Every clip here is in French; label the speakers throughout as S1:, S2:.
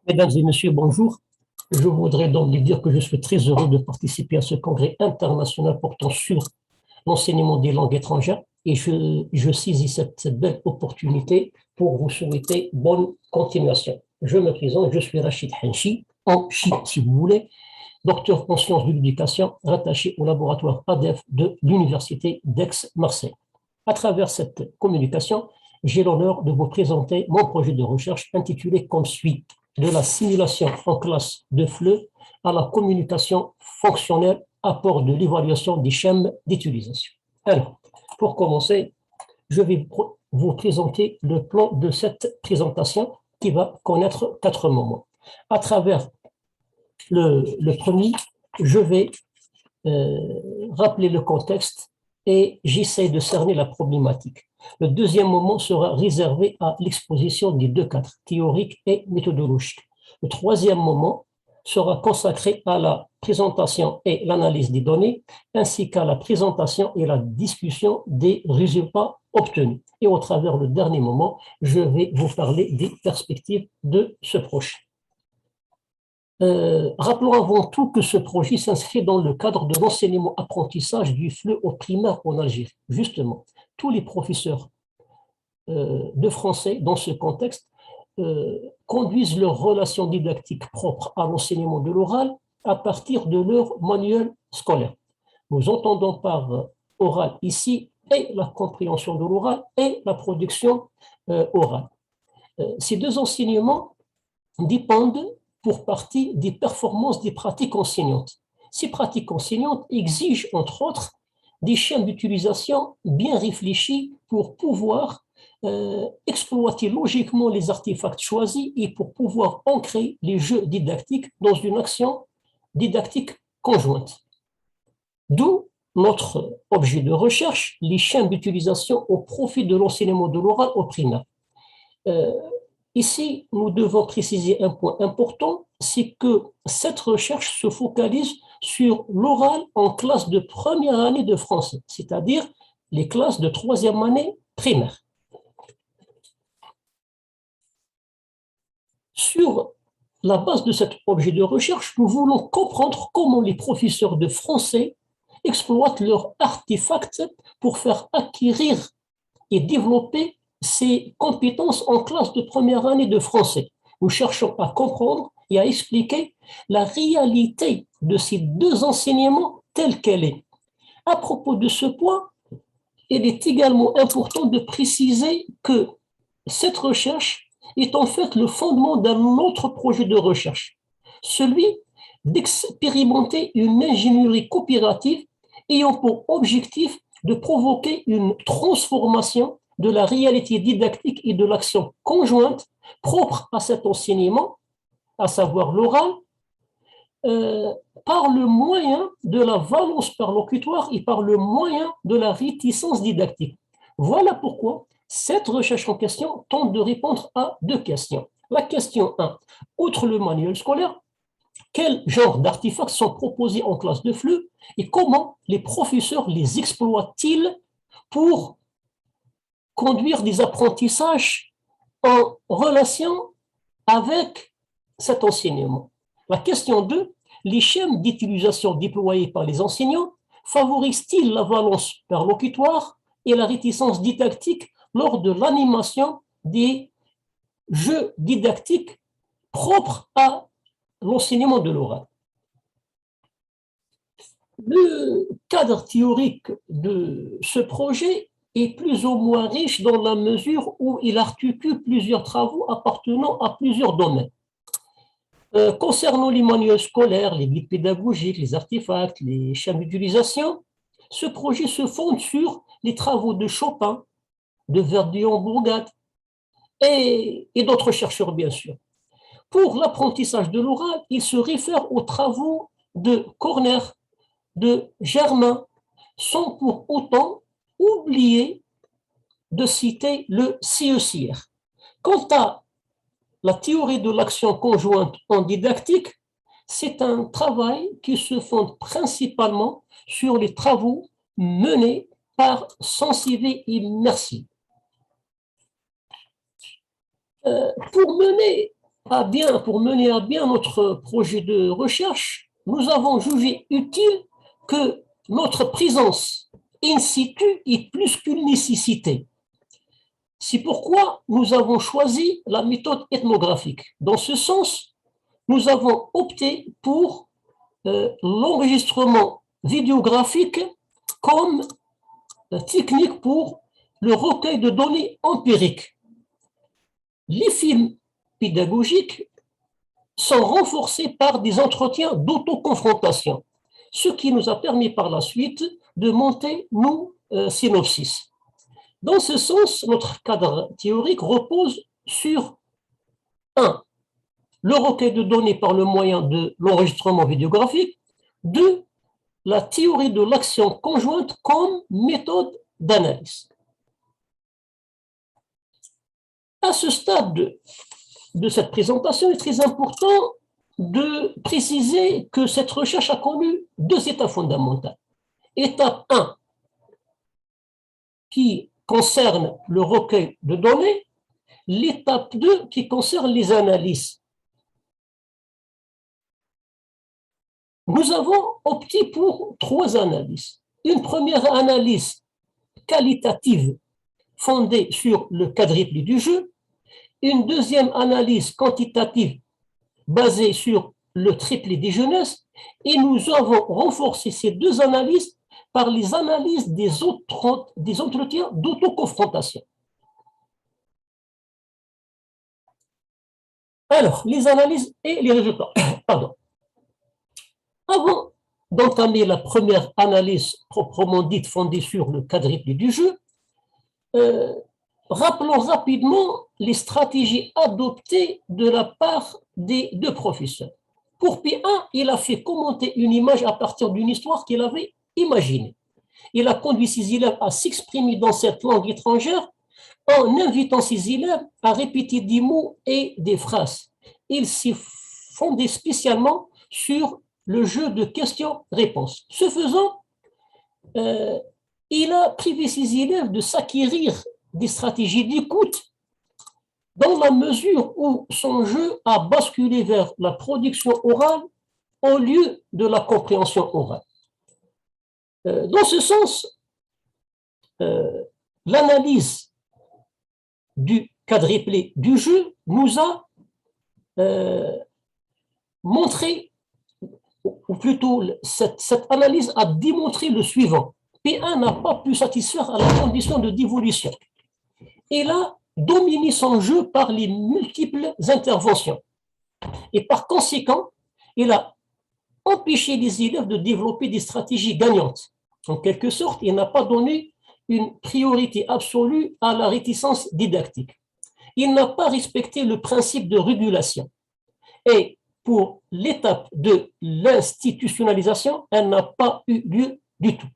S1: Mesdames et messieurs, bonjour. Je voudrais donc vous dire que je suis très heureux de participer à ce congrès international portant sur l'enseignement des langues étrangères et je saisis cette belle opportunité pour vous souhaiter bonne continuation. Je me présente, je suis Rachid Henchi, en Chi si vous voulez, docteur en sciences de l'éducation rattaché au laboratoire ADEF de l'Université d'Aix-Marseille. À travers cette communication, j'ai l'honneur de vous présenter mon projet de recherche intitulé comme suit: de la simulation en classe de FLE à la communication fonctionnelle, apport de l'évaluation des schèmes d'utilisation. Alors, pour commencer, je vais vous présenter le plan de cette présentation qui va connaître 4 moments. À travers le premier, je vais rappeler le contexte et j'essaie de cerner la problématique. Le deuxième moment sera réservé à l'exposition des deux cadres, théorique et méthodologique. Le troisième moment sera consacré à la présentation et l'analyse des données, ainsi qu'à la présentation et la discussion des résultats obtenus. Et au travers du dernier moment, je vais vous parler des perspectives de ce projet. Rappelons avant tout que ce projet s'inscrit dans le cadre de l'enseignement-apprentissage du FLE au primaire en Algérie. Justement, tous les professeurs de français dans ce contexte conduisent leurs relations didactiques propres à l'enseignement de l'oral à partir de leur manuel scolaire. Nous entendons par oral ici et la compréhension de l'oral et la production orale. Ces deux enseignements dépendent pour partie des performances des pratiques enseignantes. Ces pratiques enseignantes exigent, entre autres, des schémas d'utilisation bien réfléchis pour pouvoir exploiter logiquement les artefacts choisis et pour pouvoir ancrer les jeux didactiques dans une action didactique conjointe. D'où notre objet de recherche, les schémas d'utilisation au profit de l'enseignement de l'oral au primaire. Ici, nous devons préciser un point important, c'est que cette recherche se focalise sur l'oral en classe de première année de français, c'est-à-dire les classes de troisième année primaire. Sur la base de cet objet de recherche, nous voulons comprendre comment les professeurs de français exploitent leurs artefacts pour faire acquérir et développer ces compétences en classe de première année de français. Nous cherchons à comprendre et à expliquer la réalité de ces deux enseignements telle qu'elle est. À propos de ce point, il est également important de préciser que cette recherche est en fait le fondement d'un autre projet de recherche, celui d'expérimenter une ingénierie coopérative ayant pour objectif de provoquer une transformation de la réalité didactique et de l'action conjointe propre à cet enseignement, à savoir l'oral, par le moyen de la valence perlocutoire et par le moyen de la réticence didactique. Voilà pourquoi cette recherche en question tente de répondre à deux questions. La question 1, outre le manuel scolaire, quel genre d'artefacts sont proposés en classe de FLE et comment les professeurs les exploitent-ils pour conduire des apprentissages en relation avec cet enseignement. La question 2, les schèmes d'utilisation déployés par les enseignants favorisent-ils la valence perlocutoire et la réticence didactique lors de l'animation des jeux didactiques propres à l'enseignement de l'oral? Le cadre théorique de ce projet est plus ou moins riche dans la mesure où il articule plusieurs travaux appartenant à plusieurs domaines. Concernant les manuels scolaires, les guides pédagogiques, les artefacts, les schémas d'utilisation, ce projet se fonde sur les travaux de Chopin, de Verdier-en-Bourgade et d'autres chercheurs, bien sûr. Pour l'apprentissage de l'oral, il se réfère aux travaux de Corner, de Germain, sans pour autant oublier de citer le CECR. Quant à la théorie de l'action conjointe en didactique, c'est un travail qui se fonde principalement sur les travaux menés par Sensivé et Mercier. Pour mener pour mener à bien notre projet de recherche, nous avons jugé utile que notre présence in situ est plus qu'une nécessité. C'est pourquoi nous avons choisi la méthode ethnographique. Dans ce sens, nous avons opté pour l'enregistrement vidéographique comme technique pour le recueil de données empiriques. Les films pédagogiques sont renforcés par des entretiens d'autoconfrontation, ce qui nous a permis par la suite de monter nos synopsis. Dans ce sens, notre cadre théorique repose sur 1. Le recueil de données par le moyen de l'enregistrement vidéographique. 2. La théorie de l'action conjointe comme méthode d'analyse. À ce stade de cette présentation, il est très important de préciser que cette recherche a connu 2 étapes fondamentales. Étape 1, qui concerne le recueil de données, l'étape 2, qui concerne les analyses. Nous avons opté pour 3 analyses. Une première analyse qualitative fondée sur le quadriplé du jeu, une deuxième analyse quantitative basée sur le triplé des jeunesses, et nous avons renforcé ces 2 analyses par les analyses des entretiens d'autoconfrontation. Alors, les analyses et les résultats. Pardon. Avant d'entamer la première analyse proprement dite fondée sur le quadriplé du jeu, rappelons rapidement les stratégies adoptées de la part des 2 professeurs. Pour P1, il a fait commenter une image à partir d'une histoire qu'il avait imaginée. Il a conduit ses élèves à s'exprimer dans cette langue étrangère en invitant ses élèves à répéter des mots et des phrases. Il s'est fondé spécialement sur le jeu de questions-réponses. Ce faisant, il a privé ses élèves de s'acquérir des stratégies d'écoute dans la mesure où son jeu a basculé vers la production orale au lieu de la compréhension orale. Dans ce sens, l'analyse du quadriplé du jeu nous a montré, ou plutôt cette analyse a démontré le suivant. P1 n'a pas pu satisfaire à la condition de dévolution. Il a dominé son jeu par les multiples interventions. Et par conséquent, il a empêché les élèves de développer des stratégies gagnantes. En quelque sorte, il n'a pas donné une priorité absolue à la réticence didactique. Il n'a pas respecté le principe de régulation. Et pour l'étape de l'institutionnalisation, elle n'a pas eu lieu du tout.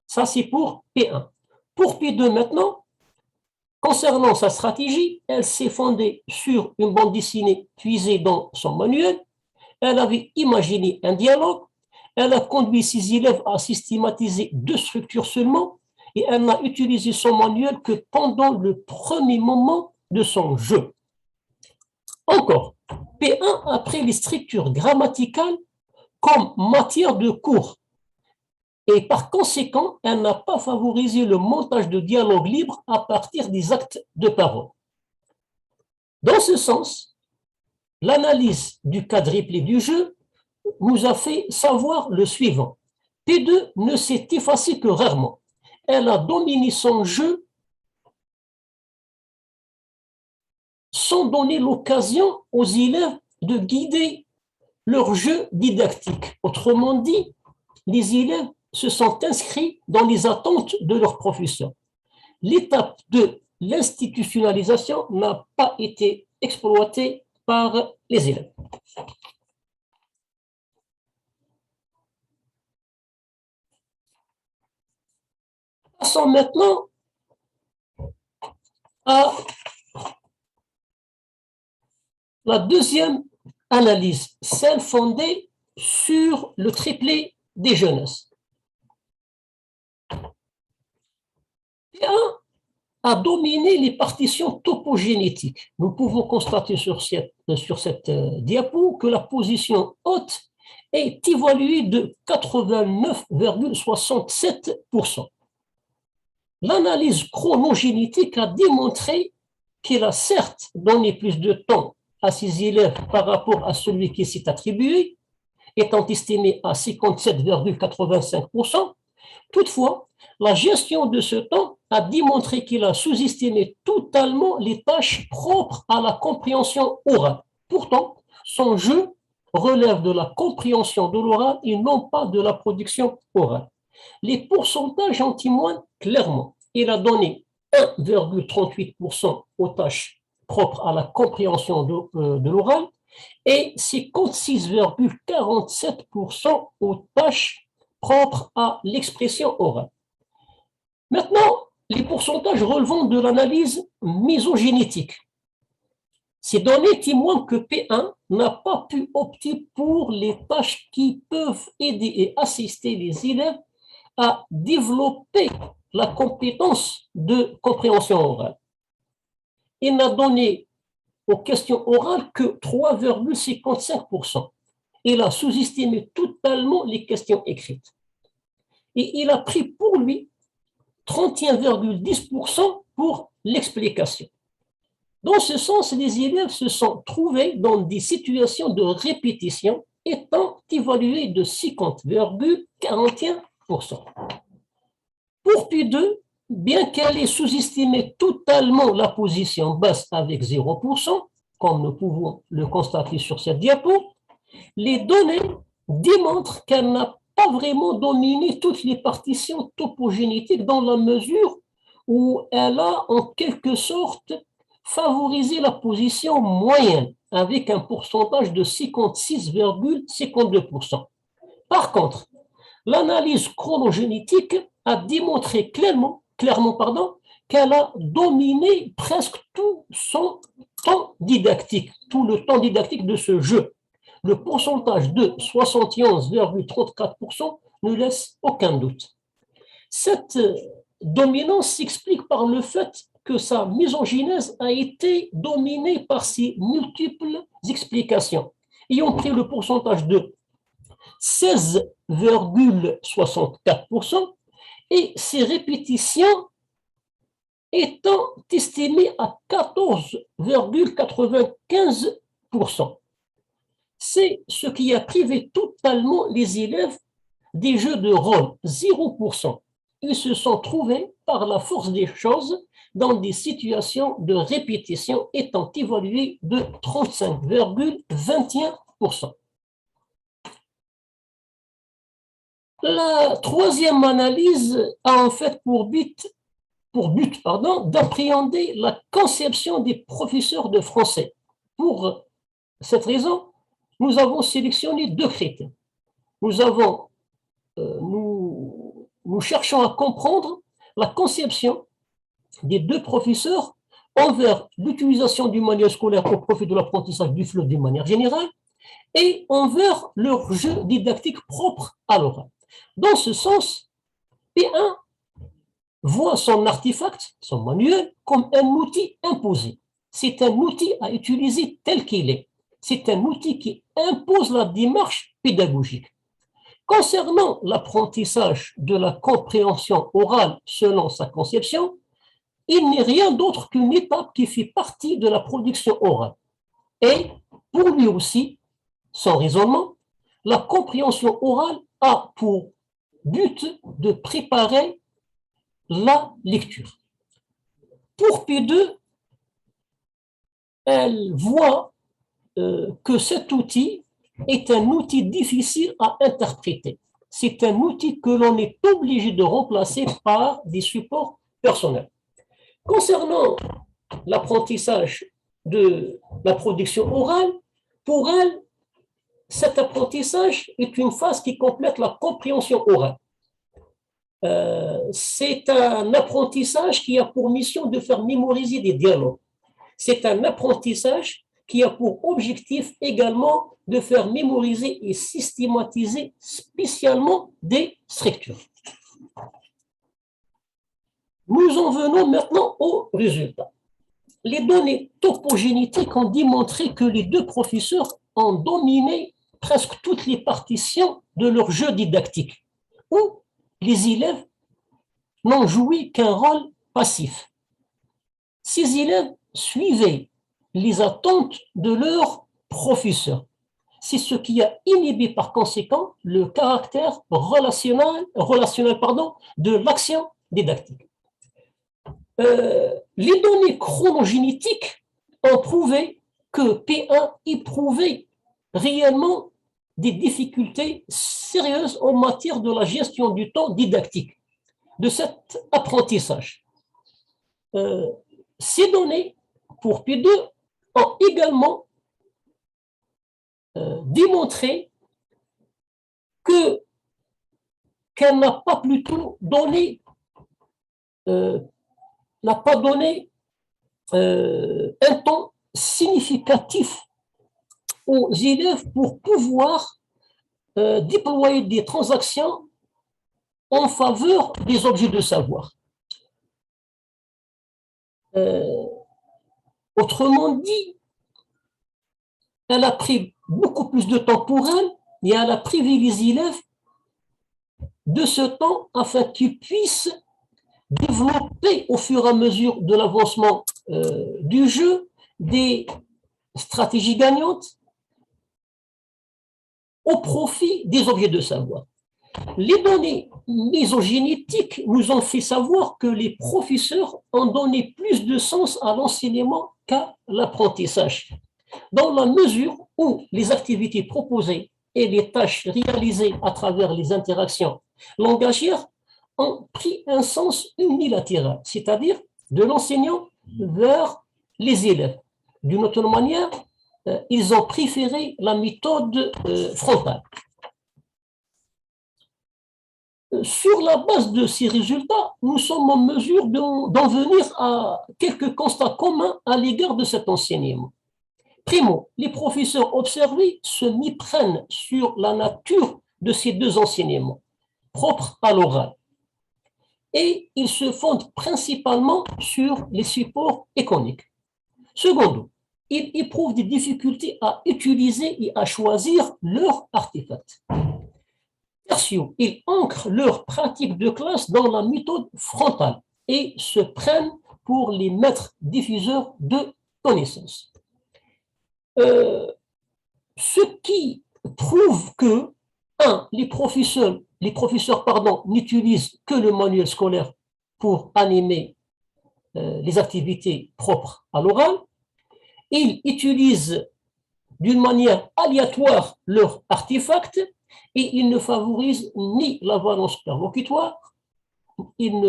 S1: Ça, c'est pour P1. Pour P2 maintenant, concernant sa stratégie, elle s'est fondée sur une bande dessinée puisée dans son manuel. Elle avait imaginé un dialogue. Elle a conduit ses élèves à systématiser 2 structures seulement et elle n'a utilisé son manuel que pendant le premier moment de son jeu. Encore, P1 a pris les structures grammaticales comme matière de cours et par conséquent, elle n'a pas favorisé le montage de dialogue libre à partir des actes de parole. Dans ce sens, l'analyse du quadriplé du jeu nous a fait savoir le suivant. P2 ne s'est effacée que rarement. Elle a dominé son jeu sans donner l'occasion aux élèves de guider leur jeu didactique. Autrement dit, les élèves se sont inscrits dans les attentes de leurs professeurs. L'étape de l'institutionnalisation n'a pas été exploitée par les élèves. Passons maintenant à la deuxième analyse, celle fondée sur le triplé des jeunesses. P1 a dominé les partitions topogénétiques. Nous pouvons constater sur cette diapo que la position haute est évaluée de 89,67%. L'analyse chronogénétique a démontré qu'il a certes donné plus de temps à ses élèves par rapport à celui qui s'est attribué, étant estimé à 57,85%. Toutefois, la gestion de ce temps a démontré qu'il a sous-estimé totalement les tâches propres à la compréhension orale. Pourtant, son jeu relève de la compréhension de l'oral et non pas de la production orale. Les pourcentages en témoignent clairement. Il a donné 1,38% aux tâches propres à la compréhension de l'oral et 56,47% aux tâches propres à l'expression orale. Maintenant, les pourcentages relevant de l'analyse mésogénétique. Ces données témoignent que P1 n'a pas pu opter pour les tâches qui peuvent aider et assister les élèves à développer la compétence de compréhension orale. Il n'a donné aux questions orales que 3,55%. Il a sous-estimé totalement les questions écrites. Et il a pris pour lui 31,10% pour l'explication. Dans ce sens, les élèves se sont trouvés dans des situations de répétition étant évaluées de 50,41%. Pour P2, bien qu'elle ait sous-estimé totalement la position basse avec 0%, comme nous pouvons le constater sur cette diapo, les données démontrent qu'elle n'a pas vraiment dominé toutes les partitions topogénétiques dans la mesure où elle a en quelque sorte favorisé la position moyenne avec un pourcentage de 56,52%. Par contre, l'analyse chronogénétique a démontré clairement qu'elle a dominé presque tout son temps didactique, tout le temps didactique de ce jeu. Le pourcentage de 71,34% ne laisse aucun doute. Cette dominance s'explique par le fait que sa misogenèse a été dominée par ses multiples explications, ayant pris le pourcentage de 16,64% et ses répétitions étant estimées à 14,95%. C'est ce qui a privé totalement les élèves des jeux de rôle, 0%. Ils se sont trouvés par la force des choses dans des situations de répétition étant évaluées de 35,21%. La troisième analyse a en fait pour but d'appréhender la conception des professeurs de français. Pour cette raison, nous avons sélectionné deux critères. Nous cherchons à comprendre la conception des deux professeurs envers l'utilisation du manuel scolaire au profit de l'apprentissage du FLE d'une manière générale et envers leur jeu didactique propre à l'oral. Dans ce sens, P1 voit son artefact, son manuel, comme un outil imposé. C'est un outil à utiliser tel qu'il est. C'est un outil qui impose la démarche pédagogique. Concernant l'apprentissage de la compréhension orale selon sa conception, il n'est rien d'autre qu'une étape qui fait partie de la production orale. Et pour lui aussi, son raisonnement, la compréhension orale a pour but de préparer la lecture. Pour P2, elle voit que cet outil est un outil difficile à interpréter. C'est un outil que l'on est obligé de remplacer par des supports personnels. Concernant l'apprentissage de la production orale, pour elle, cet apprentissage est une phase qui complète la compréhension orale. C'est un apprentissage qui a pour mission de faire mémoriser des dialogues. C'est un apprentissage qui a pour objectif également de faire mémoriser et systématiser spécialement des structures. Nous en venons maintenant aux résultats. Les données topogénétiques ont démontré que les deux professeurs ont dominé presque toutes les partitions de leur jeu didactique, où les élèves n'ont joué qu'un rôle passif. Ces élèves suivaient les attentes de leurs professeurs. C'est ce qui a inhibé par conséquent le caractère relationnel de l'action didactique. Les données chronogénétiques ont prouvé que P1 éprouvait réellement des difficultés sérieuses en matière de la gestion du temps didactique, de cet apprentissage. Ces données pour P2 ont également démontré qu'elle n'a pas plutôt donné n'a pas donné un temps significatif aux élèves pour pouvoir déployer des transactions en faveur des objets de savoir. Autrement dit, elle a pris beaucoup plus de temps pour elle et elle a privé les élèves de ce temps afin qu'ils puissent développer au fur et à mesure de l'avancement du jeu des stratégies gagnantes au profit des objets de savoir. Les données mésogénétiques nous ont fait savoir que les professeurs ont donné plus de sens à l'enseignement qu'à l'apprentissage, dans la mesure où les activités proposées et les tâches réalisées à travers les interactions langagières ont pris un sens unilatéral, c'est-à-dire de l'enseignant vers les élèves. D'une autre manière, ils ont préféré la méthode frontale. Sur la base de ces résultats, nous sommes en mesure d'en venir à quelques constats communs à l'égard de cet enseignement. Primo, les professeurs observés se méprennent sur la nature de ces deux enseignements, propres à l'oral. Et ils se fondent principalement sur les supports iconiques. Secondo, ils éprouvent des difficultés à utiliser et à choisir leurs artefacts. Tertio, ils ancrent leur pratique de classe dans la méthode frontale et se prennent pour les maîtres diffuseurs de connaissances. Ce qui prouve que, les professeurs n'utilisent que le manuel scolaire pour animer les activités propres à l'oral. Ils utilisent d'une manière aléatoire leurs artefacts et ils ne favorisent ni la valence perlocutoire, ni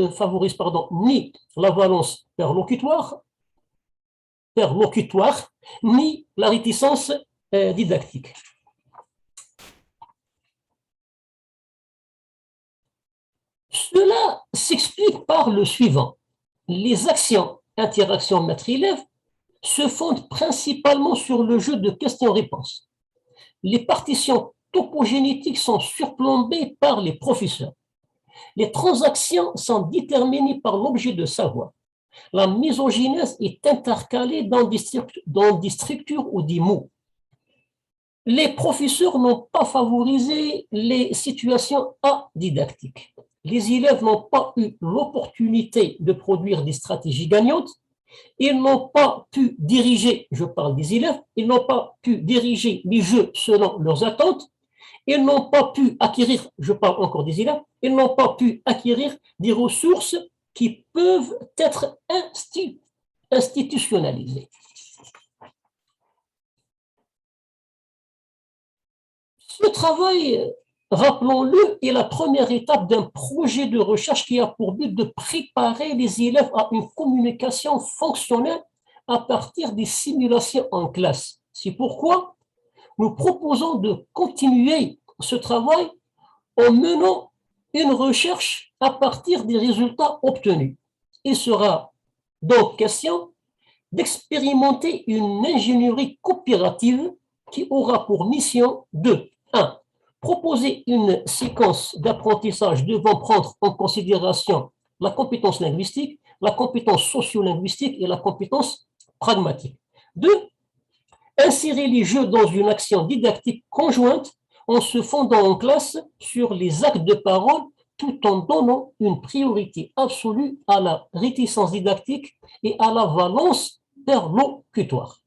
S1: la valence perlocutoire, ni la réticence didactique. Cela s'explique par le suivant. Les interactions maître-élève se fondent principalement sur le jeu de questions-réponses. Les partitions topogénétiques sont surplombées par les professeurs. Les transactions sont déterminées par l'objet de savoir. La mésogénèse est intercalée dans des structures ou des mots. Les professeurs n'ont pas favorisé les situations adidactiques. Les élèves n'ont pas eu l'opportunité de produire des stratégies gagnantes. Ils n'ont pas pu diriger, je parle des élèves, ils n'ont pas pu diriger les jeux selon leurs attentes. Ils n'ont pas pu acquérir, je parle encore des élèves, ils n'ont pas pu acquérir des ressources qui peuvent être institutionnalisées. Ce travail, rappelons-le, est la première étape d'un projet de recherche qui a pour but de préparer les élèves à une communication fonctionnelle à partir des simulations en classe. C'est pourquoi nous proposons de continuer ce travail en menant une recherche à partir des résultats obtenus. Il sera donc question d'expérimenter une ingénierie coopérative qui aura pour mission de 1. Proposer une séquence d'apprentissage devant prendre en considération la compétence linguistique, la compétence sociolinguistique et la compétence pragmatique. Deux, insérer les jeux dans une action didactique conjointe en se fondant en classe sur les actes de parole tout en donnant une priorité absolue à la réticence didactique et à la valence perlocutoire.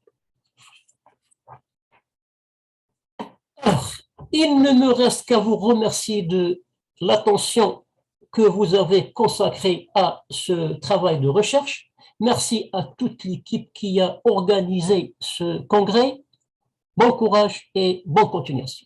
S1: Alors, il ne me reste qu'à vous remercier de l'attention que vous avez consacrée à ce travail de recherche. Merci à toute l'équipe qui a organisé ce congrès. Bon courage et bonne continuation.